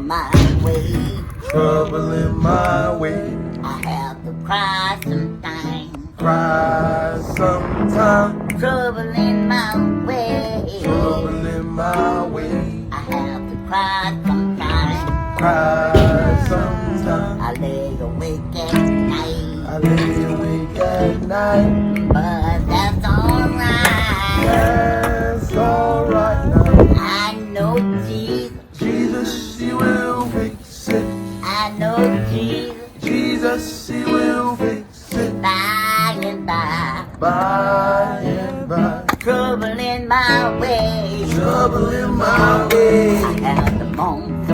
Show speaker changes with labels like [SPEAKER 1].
[SPEAKER 1] my way.
[SPEAKER 2] Trouble in my way.
[SPEAKER 1] I have to cry sometimes.
[SPEAKER 2] Cry sometimes.
[SPEAKER 1] Trouble in my way.
[SPEAKER 2] Trouble in my way.
[SPEAKER 1] I have to cry sometimes.
[SPEAKER 2] Cry sometimes.
[SPEAKER 1] I lay awake at night.
[SPEAKER 2] I lay awake at night.
[SPEAKER 1] But that's alright.
[SPEAKER 2] That's alright now.
[SPEAKER 1] I know Jesus.
[SPEAKER 2] Jesus, He will fix it.
[SPEAKER 1] I know Jesus.
[SPEAKER 2] Jesus, He will fix it.
[SPEAKER 1] By and by.
[SPEAKER 2] By and by.
[SPEAKER 1] Trouble in my way.
[SPEAKER 2] Trouble in my way.
[SPEAKER 1] I have to moan